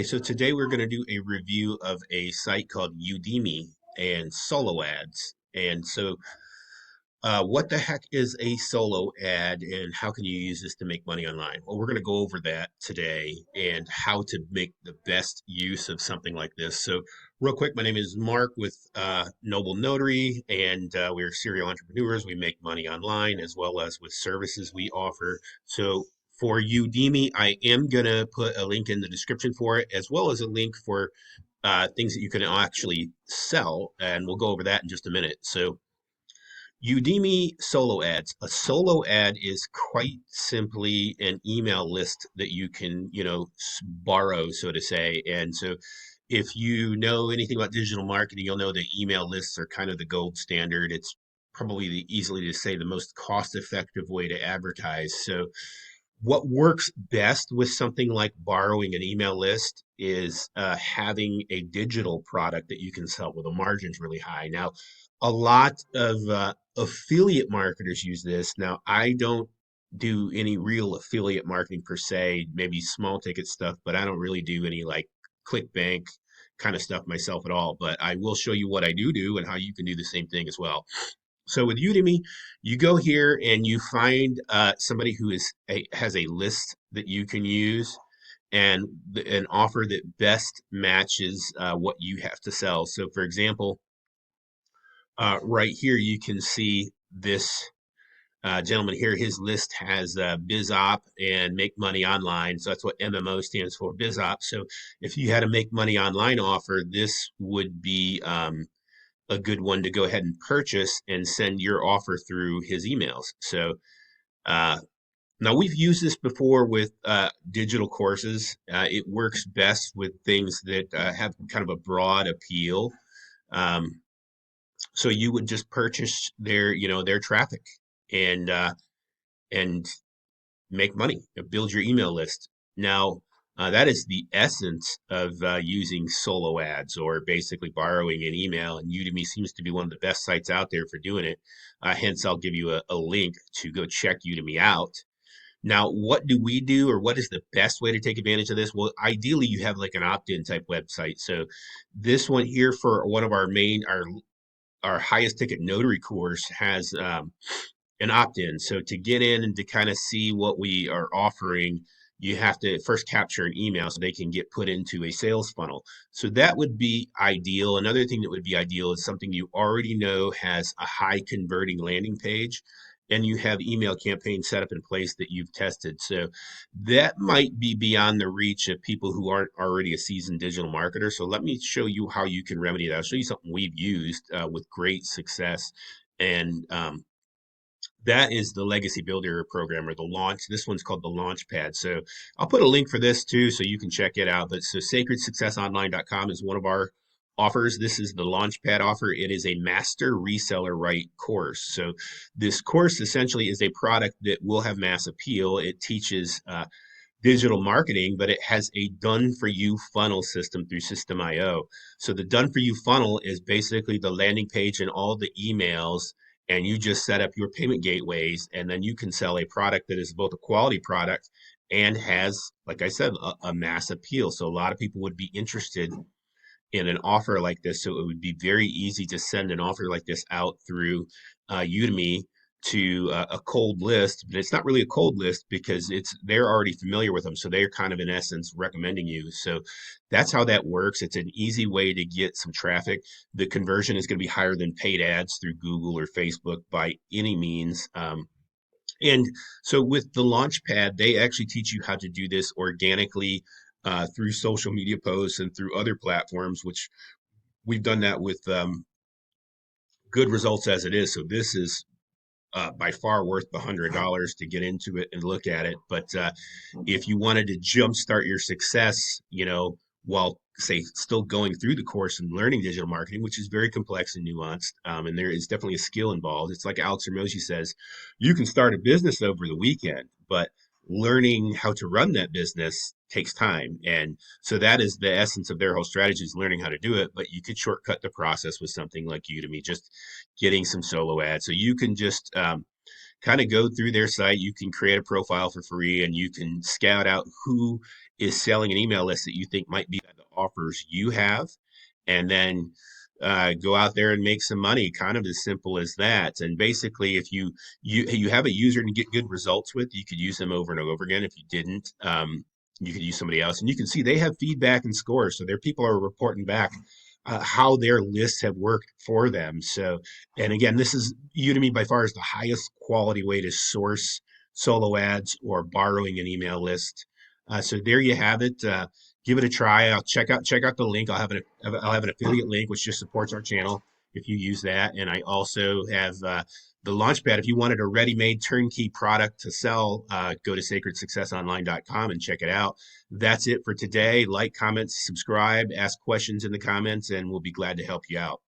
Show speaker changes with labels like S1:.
S1: So today we're going to do a review of a site called Udimi and solo ads. What the heck is a solo ad and how can you use this to make money online? Well, we're going to go over that today and how to make the best use of something like this. So, real quick, my name is Mark with Noble Notary, and we're serial entrepreneurs. We make money online as well as with services we offer. So, for Udemy, I am going to put a link in the description for it, as well as a link for things that you can actually sell. And we'll go over that in just a minute. So, Udemy solo ads. A solo ad is quite simply an email list that you can, borrow, so to say. And so if you know anything about digital marketing, you'll know that email lists are kind of the gold standard. It's probably easily to say the most cost effective way to advertise. So what works best with something like borrowing an email list is having a digital product that you can sell with the margins really high. Now, a lot of affiliate marketers use this. Now, I don't do any real affiliate marketing per se, maybe small ticket stuff, but I don't really do any like ClickBank kind of stuff myself at all. But I will show you what I do and how you can do the same thing as well. So with Udemy, you go here and you find somebody who has a list that you can use and an offer that best matches what you have to sell. So for example, right here you can see this gentleman here. His list has BizOp and Make Money Online. So that's what MMO stands for, BizOp. So if you had a Make Money Online offer, this would be a good one to go ahead and purchase and send your offer through his emails. So uh, now we've used this before with digital courses. It works best with things that have kind of a broad appeal. Um, so you would just purchase their traffic and and make money, build your email list. Now, that is the essence of using solo ads or basically borrowing an email. And Udemy seems to be one of the best sites out there for doing it. Hence, I'll give you a link to go check Udemy out. Now, what do we do, or what is the best way to take advantage of this? Well, ideally, you have like an opt-in type website. So, this one here for one of our highest ticket notary course has an opt-in. So to get in and to kind of see what we are offering, you have to first capture an email so they can get put into a sales funnel. So that would be ideal. Another thing that would be ideal is something you already know has a high converting landing page and you have email campaigns set up in place that you've tested. So that might be beyond the reach of people who aren't already a seasoned digital marketer. So let me show you how you can remedy that. I'll show you something we've used with great success. And that is the Legacy Builder program or the launch. This one's called the Launchpad. So I'll put a link for this too so you can check it out. But so sacredsuccessonline.com is one of our offers. This is the Launchpad offer. It is a master reseller right course. So this course essentially is a product that will have mass appeal. It teaches digital marketing, but it has a done for you funnel system through System.io. So the done for you funnel is basically the landing page and all the emails, and you just set up your payment gateways, and then you can sell a product that is both a quality product and has, like I said, a mass appeal. So a lot of people would be interested in an offer like this. So it would be very easy to send an offer like this out through Udemy to a cold list, but it's not really a cold list because they're already familiar with them. So they're kind of in essence recommending you. So that's how that works. It's an easy way to get some traffic. The conversion is going to be higher than paid ads through Google or Facebook by any means. And so with the Launchpad, they actually teach you how to do this organically through social media posts and through other platforms, which we've done that with good results as it is. So this is by far worth the $100 to get into it and look at it. But if you wanted to jumpstart your success, while say still going through the course and learning digital marketing, which is very complex and nuanced, and there is definitely a skill involved. It's like Alex Ramosi says, you can start a business over the weekend, but learning how to run that business takes time. And so that is the essence of their whole strategy is learning how to do it. But you could shortcut the process with something like Udemy, just getting some solo ads. So you can just kind of go through their site. You can create a profile for free and you can scout out who is selling an email list that you think might be the offers you have, and then go out there and make some money. Kind of as simple as that. And basically, if you have a user and you get good results with, you could use them over and over again. If you didn't, you could use somebody else, and you can see they have feedback and scores. So their people are reporting back how their lists have worked for them. So, and again, this is Udemy by far is the highest quality way to source solo ads or borrowing an email list. So there you have it. Give it a try. I'll check out the link. I'll have an affiliate link which just supports our channel if you use that. And I also have the Launchpad. If you wanted a ready-made turnkey product to sell, go to sacredsuccessonline.com and check it out. That's it for today. Like, comment, subscribe, ask questions in the comments, and we'll be glad to help you out.